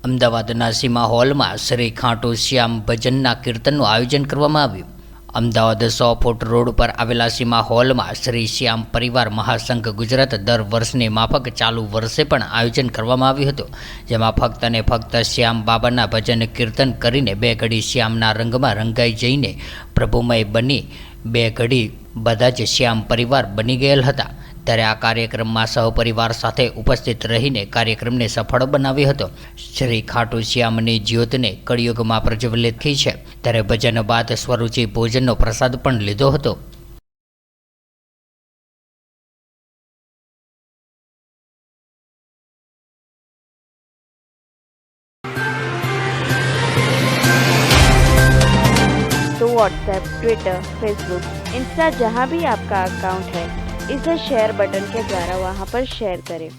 અમદાવાદના સીમા હોલમાં શ્રી ખાટુ શ્યામ ભજનના કીર્તનનું આયોજન કરવામાં આવ્યું। અમદાવાદ 100 ફૂટ રોડ પર આવેલા સીમા હોલમાં શ્રી શ્યામ પરિવાર મહાસંઘ ગુજરાત દર વર્ષની માફક ચાલુ વર્ષે પણ આયોજન કરવામાં આવ્યું હતું, જેમાં ફક્ત અને ફક્ત શ્યામ બાબાના ભજન કીર્તન કરીને 2 ઘડી શ્યામના રંગમાં રંગાઈ જઈને પ્રભુમય બની 2 ઘડી બધા જ શ્યામ પરિવાર બની ગયેલ હતા। ત્યારે આ કાર્યક્રમમાં સહપરિવાર સાથે ઉપસ્થિત રહીને કાર્યક્રમને સફળ બનાવ્યો હતો। શ્રી ખાટુ શ્યામની જ્યોતને કળિયુગમાં પ્રજ્વલિત થઈ છે, ત્યારે ભજન બાદ સ્વરૂચિ ભોજનનો પ્રસાદ પણ લીધો હતો। तो व्हाट्सएप, ट्विटर, फेसबुक, इंस्टा जहाँ भी आपका अकाउंट है, इसे शेयर बटन के द्वारा वहाँ पर शेयर करें।